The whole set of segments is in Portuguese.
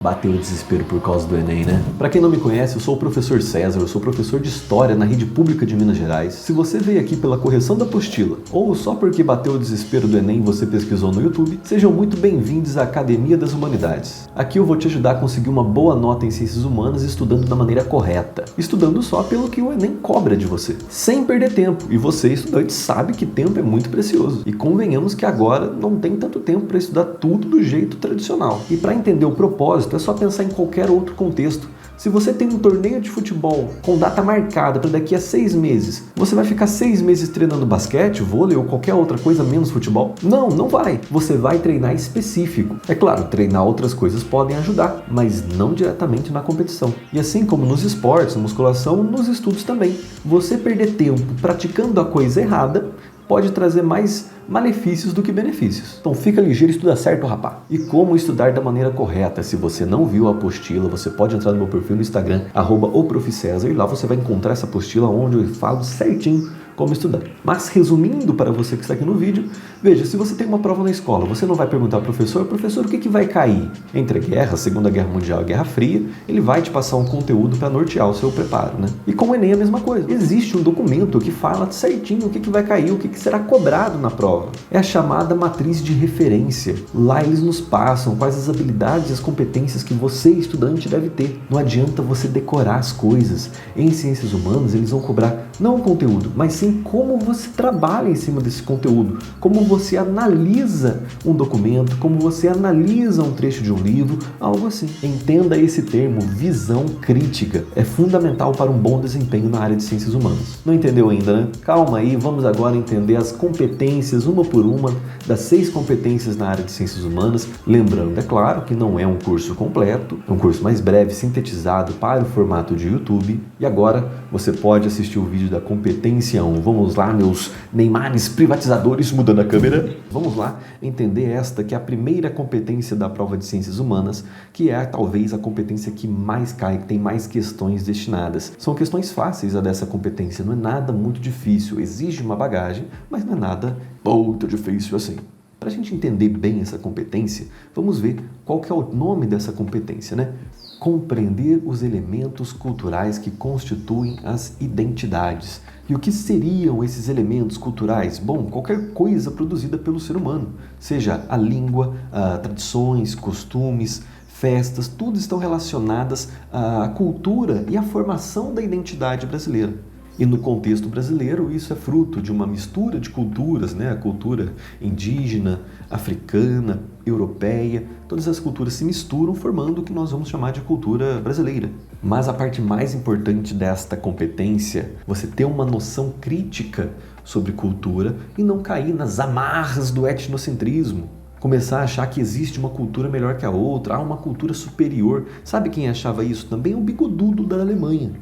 Bateu o desespero por causa do Enem, né? Pra quem não me conhece, eu sou o professor César, eu sou professor de História na Rede Pública de Minas Gerais. Se você veio aqui pela correção da apostila, ou só porque bateu o desespero do Enem e você pesquisou no YouTube, sejam muito bem-vindos à Academia das Humanidades. Aqui eu vou te ajudar a conseguir uma boa nota em Ciências Humanas estudando da maneira correta. Estudando só pelo que o Enem cobra de você, sem perder tempo. E você, estudante, sabe que tempo é muito precioso. E convenhamos que agora não tem tanto tempo para estudar tudo do jeito tradicional. E para entender o propósito, é só pensar em qualquer outro contexto. Se você tem um torneio de futebol com data marcada para daqui a 6 meses, você vai ficar 6 meses treinando basquete, vôlei ou qualquer outra coisa menos futebol? Não, não vai. Você vai treinar específico. É claro, treinar outras coisas podem ajudar, mas não diretamente na competição. E assim como nos esportes, na musculação, nos estudos também. Você perder tempo praticando a coisa errada pode trazer mais malefícios do que benefícios. Então fica ligeiro e estuda certo, rapá. E como estudar da maneira correta? Se você não viu a apostila, você pode entrar no meu perfil no Instagram, @oprofcesar, e lá você vai encontrar essa apostila onde eu falo certinho como estudar. Mas resumindo para você que está aqui no vídeo, veja, se você tem uma prova na escola, você não vai perguntar ao professor, o que vai cair? Entre a guerra, a Segunda Guerra Mundial e a Guerra Fria, ele vai te passar um conteúdo para nortear o seu preparo, né? E com o Enem é a mesma coisa. Existe um documento que fala certinho o que vai cair, o que será cobrado na prova. É a chamada matriz de referência. Lá eles nos passam quais as habilidades e as competências que você, estudante, deve ter. Não adianta você decorar as coisas. Em Ciências Humanas, eles vão cobrar não o conteúdo, mas sim como você trabalha em cima desse conteúdo, como você analisa um documento, como você analisa um trecho de um livro, algo assim. Entenda esse termo, visão crítica. É fundamental para um bom desempenho na área de Ciências Humanas. Não entendeu ainda, né? Calma aí, vamos agora entender as competências, uma por uma, das 6 competências na área de Ciências Humanas. Lembrando, é claro, que não é um curso completo, é um curso mais breve, sintetizado para o formato de YouTube. E agora você pode assistir o vídeo da competência 1. Vamos lá, meus Neymares privatizadores, mudando a câmera. Vamos lá entender esta, que é a primeira competência da prova de Ciências Humanas, que é talvez a competência que mais cai, que tem mais questões destinadas. São questões fáceis a dessa competência, não é nada muito difícil, exige uma bagagem, mas não é nada muito difícil assim. Para a gente entender bem essa competência, vamos ver qual que é o nome dessa competência, né? Compreender os elementos culturais que constituem as identidades. E o que seriam esses elementos culturais? Bom, qualquer coisa produzida pelo ser humano, seja a língua, tradições, costumes, festas, tudo estão relacionadas à cultura e à formação da identidade brasileira. E no contexto brasileiro, isso é fruto de uma mistura de culturas, né? A cultura indígena, africana, europeia, todas as culturas se misturam formando o que nós vamos chamar de cultura brasileira. Mas a parte mais importante desta competência, você ter uma noção crítica sobre cultura e não cair nas amarras do etnocentrismo. Começar a achar que existe uma cultura melhor que a outra, uma cultura superior. Sabe quem achava isso também? O bigodudo da Alemanha.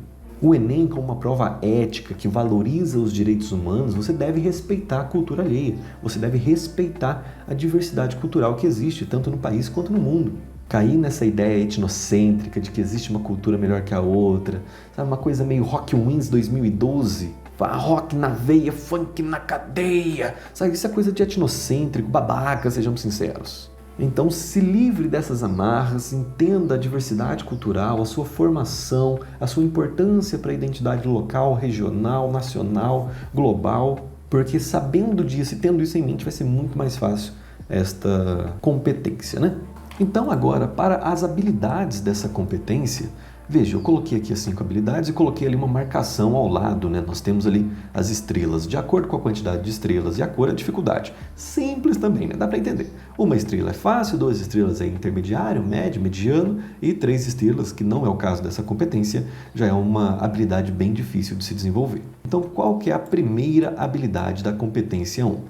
O Enem, como uma prova ética que valoriza os direitos humanos, você deve respeitar a cultura alheia, você deve respeitar a diversidade cultural que existe, tanto no país quanto no mundo. Cair nessa ideia etnocêntrica de que existe uma cultura melhor que a outra, sabe, uma coisa meio Rock Wins 2012, rock na veia, funk na cadeia, sabe, isso é coisa de etnocêntrico, babaca, sejamos sinceros. Então se livre dessas amarras, entenda a diversidade cultural, a sua formação, a sua importância para a identidade local, regional, nacional, global, porque sabendo disso e tendo isso em mente vai ser muito mais fácil esta competência, né? Então agora, para as habilidades dessa competência, veja, eu coloquei aqui as 5 habilidades e coloquei ali uma marcação ao lado, né? Nós temos ali as estrelas, de acordo com a quantidade de estrelas e a cor, a dificuldade. Simples também, né? Dá para entender. 1 estrela é fácil, 2 estrelas é intermediário, médio, mediano e 3 estrelas, que não é o caso dessa competência, já é uma habilidade bem difícil de se desenvolver. Então, qual que é a primeira habilidade da competência 1?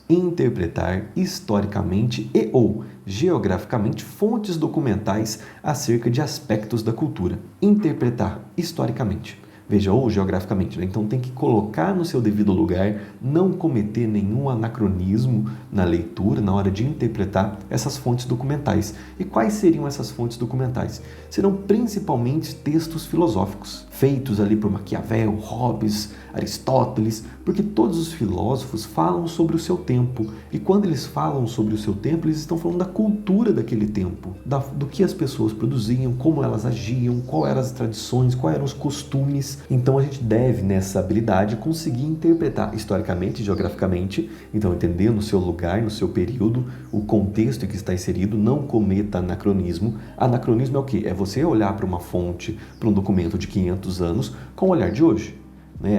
Interpretar historicamente e ou geograficamente fontes documentais acerca de aspectos da cultura. Interpretar historicamente. Veja, ou geograficamente, né? Então tem que colocar no seu devido lugar, não cometer nenhum anacronismo na leitura, na hora de interpretar essas fontes documentais. E quais seriam essas fontes documentais? Serão principalmente textos filosóficos, feitos ali por Maquiavel, Hobbes, Aristóteles, porque todos os filósofos falam sobre o seu tempo. E quando eles falam sobre o seu tempo, eles estão falando da cultura daquele tempo, do que as pessoas produziam, como elas agiam, quais eram as tradições, quais eram os costumes. Então a gente deve, nessa habilidade, conseguir interpretar historicamente e geograficamente, então entender no seu lugar, no seu período, o contexto em que está inserido, não cometa anacronismo. Anacronismo é o quê? É você olhar para uma fonte, para um documento de 500 anos, com o olhar de hoje.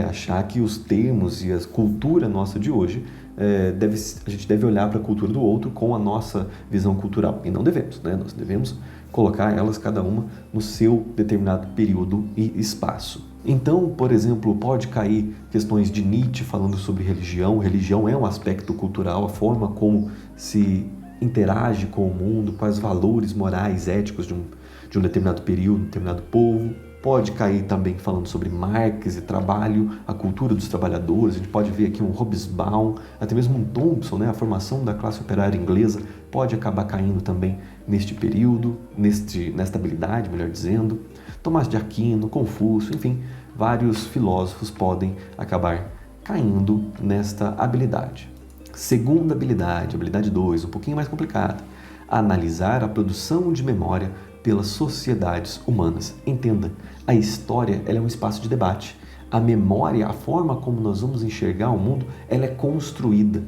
Achar que os termos e a cultura nossa de hoje, a gente deve olhar para a cultura do outro com a nossa visão cultural. E não devemos, nós devemos colocar elas cada uma no seu determinado período e espaço. Então, por exemplo, pode cair questões de Nietzsche falando sobre religião. Religião é um aspecto cultural, a forma como se interage com o mundo, quais valores morais, éticos de um determinado período, um determinado povo. Pode cair também falando sobre Marx e trabalho, a cultura dos trabalhadores. A gente pode ver aqui um Hobsbawm, até mesmo um Thompson, a formação da classe operária inglesa pode acabar caindo também neste período, nesta habilidade, melhor dizendo. Tomás de Aquino, Confúcio, enfim, vários filósofos podem acabar caindo nesta habilidade. Segunda habilidade, habilidade 2, um pouquinho mais complicada. Analisar a produção de memória pelas sociedades humanas. Entenda, a história ela é um espaço de debate. A memória, a forma como nós vamos enxergar o mundo, ela é construída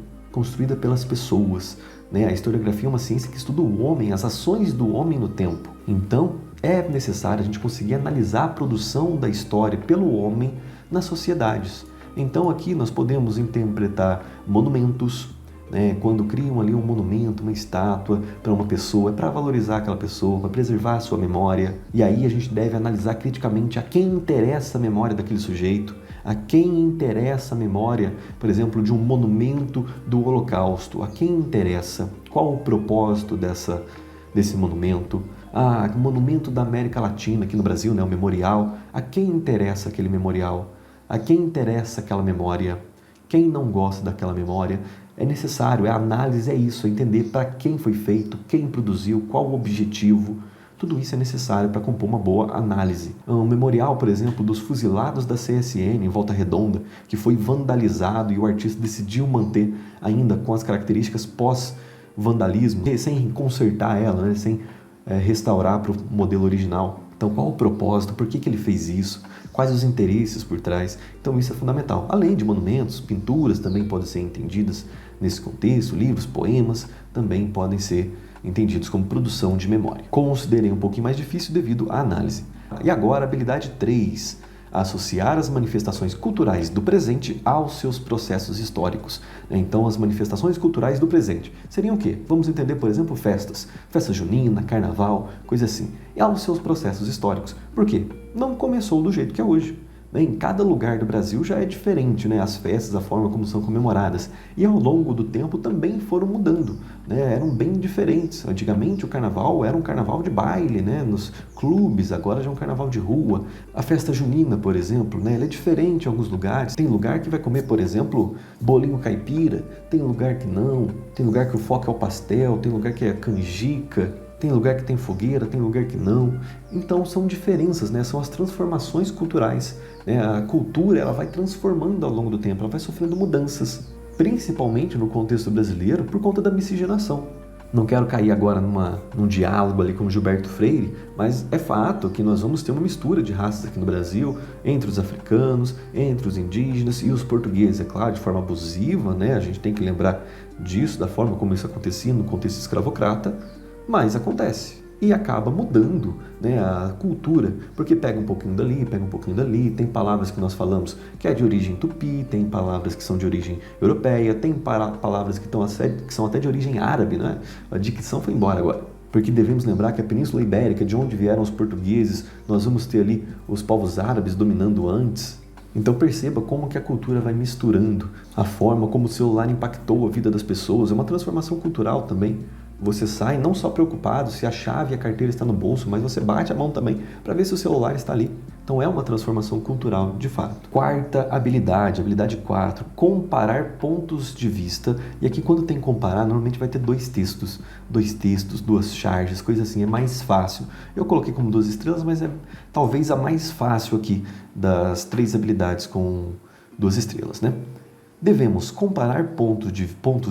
pelas pessoas. A historiografia é uma ciência que estuda o homem, as ações do homem no tempo. Então, é necessário a gente conseguir analisar a produção da história pelo homem nas sociedades. Então, aqui nós podemos interpretar monumentos, quando criam ali um monumento, uma estátua para uma pessoa, é para valorizar aquela pessoa, para preservar a sua memória. E aí a gente deve analisar criticamente a quem interessa a memória daquele sujeito, a quem interessa a memória, por exemplo, de um monumento do Holocausto, a quem interessa, qual o propósito desse monumento. O monumento da América Latina, aqui no Brasil, o memorial, a quem interessa aquele memorial, a quem interessa aquela memória, quem não gosta daquela memória. É necessário, a análise é isso, é entender para quem foi feito, quem produziu, qual o objetivo. Tudo isso é necessário para compor uma boa análise. Um memorial, por exemplo, dos fuzilados da CSN em Volta Redonda, que foi vandalizado e o artista decidiu manter ainda com as características pós-vandalismo, sem consertar ela, sem restaurar para o modelo original. Então, qual o propósito? Por que ele fez isso? Quais os interesses por trás? Então, isso é fundamental. Além de monumentos, pinturas também podem ser entendidas nesse contexto, livros, poemas também podem ser entendidos como produção de memória. Considerei um pouquinho mais difícil devido à análise. E agora, habilidade 3. Associar as manifestações culturais do presente aos seus processos históricos. Então, as manifestações culturais do presente seriam o quê? Vamos entender, por exemplo, festa junina, carnaval, coisa assim, e aos seus processos históricos. Por quê? Não começou do jeito que é hoje. Em cada lugar do Brasil já é diferente, as festas, a forma como são comemoradas. E ao longo do tempo também foram mudando, eram bem diferentes. Antigamente o carnaval era um carnaval de baile, nos clubes, agora já é um carnaval de rua. A festa junina, por exemplo, ela é diferente em alguns lugares. Tem lugar que vai comer, por exemplo, bolinho caipira, tem lugar que não, tem lugar que o foco é o pastel, tem lugar que é canjica. Tem lugar que tem fogueira, tem lugar que não. Então são diferenças, são as transformações culturais. A cultura ela vai transformando ao longo do tempo, ela vai sofrendo mudanças, principalmente no contexto brasileiro por conta da miscigenação. Não quero cair agora num diálogo ali com Gilberto Freire, mas é fato que nós vamos ter uma mistura de raças aqui no Brasil, entre os africanos, entre os indígenas e os portugueses. É claro, de forma abusiva, a gente tem que lembrar disso, da forma como isso acontecia no contexto escravocrata, mas acontece e acaba mudando a cultura, porque pega um pouquinho dali, tem palavras que nós falamos que é de origem tupi, tem palavras que são de origem europeia, tem palavras que são até de origem árabe, A dicção foi embora agora. Porque devemos lembrar que a Península Ibérica, de onde vieram os portugueses, nós vamos ter ali os povos árabes dominando antes. Então perceba como que a cultura vai misturando, a forma como o celular impactou a vida das pessoas, é uma transformação cultural também. Você sai não só preocupado se a chave e a carteira está no bolso, mas você bate a mão também para ver se o celular está ali. Então é uma transformação cultural de fato. Quarta habilidade, habilidade 4, comparar pontos de vista. E aqui quando tem comparar, normalmente vai ter dois textos, duas charges, coisa assim, é mais fácil. Eu coloquei como 2 estrelas, mas é talvez a mais fácil aqui das 3 habilidades com 2 estrelas, né? Devemos comparar pontos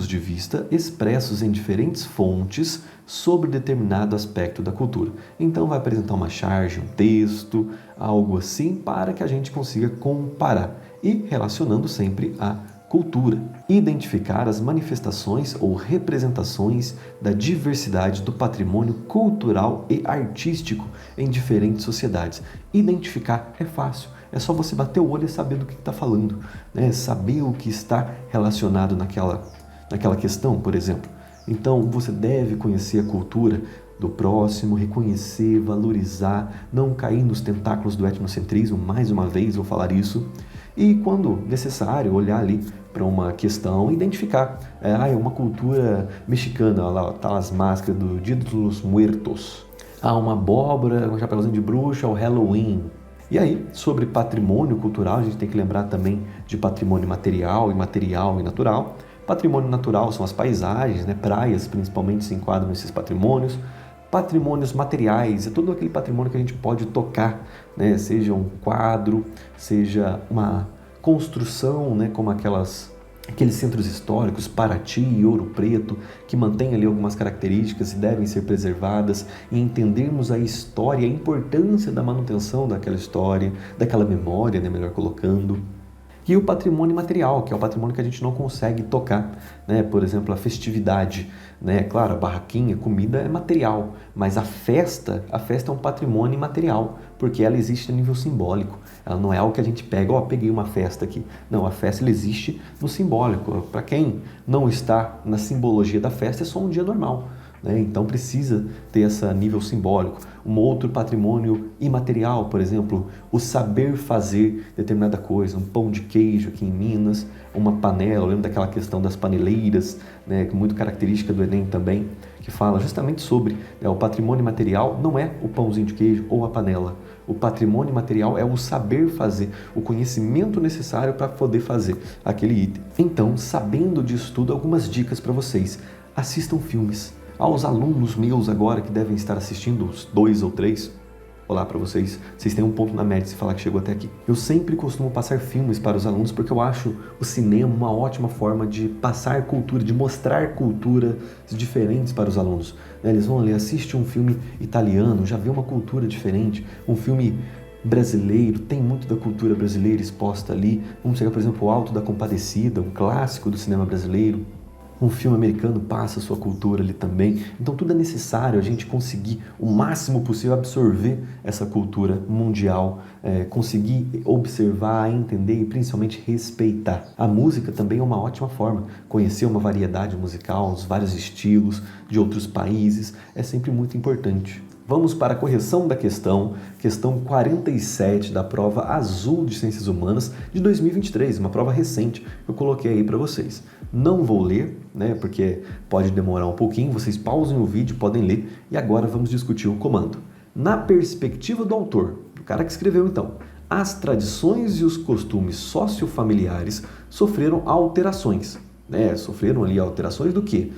de vista expressos em diferentes fontes sobre determinado aspecto da cultura. Então vai apresentar uma charge, um texto, algo assim, para que a gente consiga comparar e relacionando sempre a cultura. Identificar as manifestações ou representações da diversidade do patrimônio cultural e artístico em diferentes sociedades. Identificar é fácil. É só você bater o olho e saber do que está falando, né? Saber o que está relacionado naquela questão, por exemplo. Então, você deve conhecer a cultura do próximo, reconhecer, valorizar, não cair nos tentáculos do etnocentrismo, mais uma vez vou falar isso, e quando necessário, olhar ali para uma questão, identificar, é uma cultura mexicana, olha lá, tá as máscaras do Dia dos Muertos, uma abóbora, um chapeuzinho de bruxa, o Halloween. E aí, sobre patrimônio cultural, a gente tem que lembrar também de patrimônio material, imaterial e natural. Patrimônio natural são as paisagens, né? Praias principalmente se enquadram nesses patrimônios. Patrimônios materiais é todo aquele patrimônio que a gente pode tocar, né? Seja um quadro, seja uma construção, né? Como aqueles centros históricos, Paraty e Ouro Preto, que mantêm ali algumas características e devem ser preservadas, e entendermos a história, a importância da manutenção daquela história, daquela memória, né, melhor colocando. E o patrimônio material, que é o patrimônio que a gente não consegue tocar, né? Por exemplo, a festividade, né? Claro, a barraquinha, comida é material, mas a festa é um patrimônio imaterial, porque ela existe a nível simbólico. Ela não é algo que a gente pega, peguei uma festa aqui. Não, a festa ela existe no simbólico. Para quem não está na simbologia da festa, é só um dia normal, né? Então precisa ter esse nível simbólico. Um outro patrimônio imaterial, por exemplo, o saber fazer determinada coisa, um pão de queijo aqui em Minas, uma panela, eu lembro daquela questão das paneleiras, né, muito característica do Enem também, que fala justamente sobre o patrimônio material não é o pãozinho de queijo ou a panela. O patrimônio material é o saber fazer, o conhecimento necessário para poder fazer aquele item. Então, sabendo disso tudo, algumas dicas para vocês. Assistam filmes. Aos alunos meus agora que devem estar assistindo, os 2 ou 3, olá para vocês, vocês têm um ponto na média se falar que chegou até aqui. Eu sempre costumo passar filmes para os alunos porque eu acho o cinema uma ótima forma de passar cultura, de mostrar culturas diferentes para os alunos. Eles vão ali, assistir um filme italiano, já vê uma cultura diferente, um filme brasileiro, tem muito da cultura brasileira exposta ali. Vamos chegar, por exemplo, ao Alto da Compadecida, um clássico do cinema brasileiro. Um filme americano passa a sua cultura ali também. Então tudo é necessário a gente conseguir o máximo possível absorver essa cultura mundial, conseguir observar, entender e principalmente respeitar. A música também é uma ótima forma. Conhecer uma variedade musical, os vários estilos de outros países é sempre muito importante. Vamos para a correção da questão 47 da prova Azul de Ciências Humanas de 2023, uma prova recente que eu coloquei aí para vocês. Não vou ler, né, porque pode demorar um pouquinho, vocês pausem o vídeo, podem ler, e agora vamos discutir o comando. Na perspectiva do autor, do cara que escreveu então, as tradições e os costumes sociofamiliares sofreram alterações. Sofreram ali alterações do quê?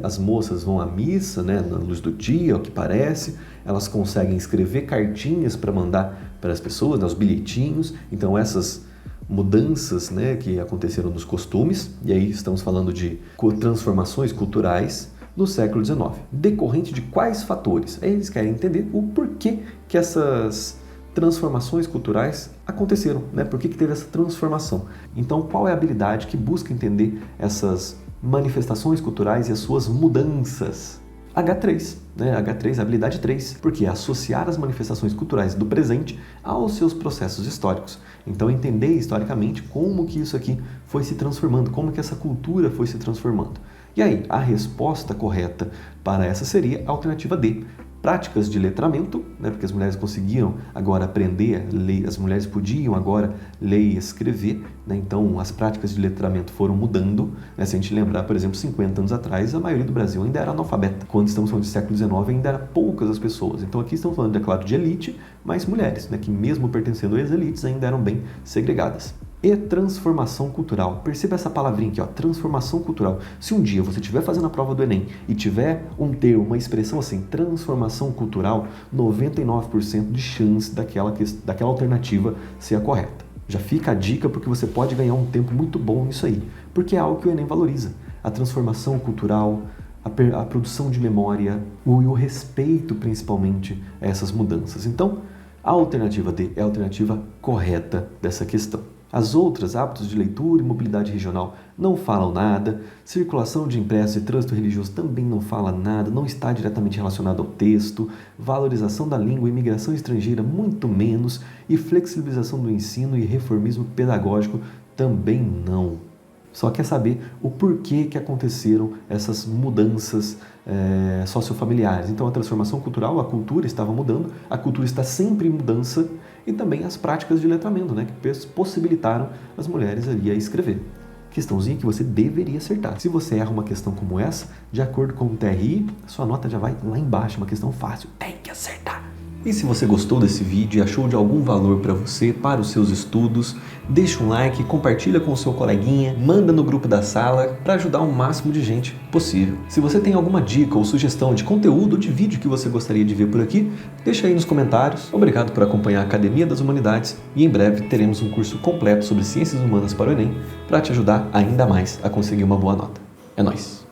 As moças vão à missa, né, na luz do dia, ao que parece, elas conseguem escrever cartinhas para mandar para as pessoas, né, os bilhetinhos. Então essas mudanças, né, que aconteceram nos costumes, e aí estamos falando de transformações culturais no século XIX. Decorrente de quais fatores? Aí eles querem entender o porquê que essas transformações culturais aconteceram, né? Por que teve essa transformação? Então qual é a habilidade que busca entender essas manifestações culturais e as suas mudanças? H3, né? H3, habilidade 3, porque é associar as manifestações culturais do presente aos seus processos históricos. Então entender historicamente como que isso aqui foi se transformando, como que essa cultura foi se transformando. E aí, a resposta correta para essa seria a alternativa D, práticas de letramento, né, porque as mulheres conseguiram agora aprender a ler, as mulheres podiam agora ler e escrever, né, então as práticas de letramento foram mudando, né, se a gente lembrar, por exemplo, 50 anos atrás, a maioria do Brasil ainda era analfabeta, quando estamos falando de século XIX ainda eram poucas as pessoas, então aqui estamos falando, é claro, de elite, mas mulheres, né, que mesmo pertencendo às elites ainda eram bem segregadas. E transformação cultural. Perceba essa palavrinha aqui, ó, transformação cultural. Se um dia você estiver fazendo a prova do Enem e tiver um termo, uma expressão assim, transformação cultural, 99% de chance daquela alternativa ser a correta. Já fica a dica porque você pode ganhar um tempo muito bom nisso aí, porque é algo que o Enem valoriza. A transformação cultural, a produção de memória e o respeito principalmente a essas mudanças. Então, a alternativa D é a alternativa correta dessa questão. As outras, hábitos de leitura e mobilidade regional, não falam nada. Circulação de impresso e trânsito religioso também não fala nada, não está diretamente relacionado ao texto. Valorização da língua e imigração estrangeira, muito menos. E flexibilização do ensino e reformismo pedagógico, também não. Só quer saber o porquê que aconteceram essas mudanças sociofamiliares. Então, a transformação cultural, a cultura estava mudando, a cultura está sempre em mudança e também as práticas de letramento, né, que possibilitaram as mulheres ali a escrever. Questãozinha que você deveria acertar. Se você erra uma questão como essa, de acordo com o TRI, sua nota já vai lá embaixo, uma questão fácil, tem que acertar. E se você gostou desse vídeo e achou de algum valor para você, para os seus estudos, deixa um like, compartilha com o seu coleguinha, manda no grupo da sala para ajudar o máximo de gente possível. Se você tem alguma dica ou sugestão de conteúdo ou de vídeo que você gostaria de ver por aqui, deixa aí nos comentários. Obrigado por acompanhar a Academia das Humanidades e em breve teremos um curso completo sobre Ciências Humanas para o Enem para te ajudar ainda mais a conseguir uma boa nota. É nóis!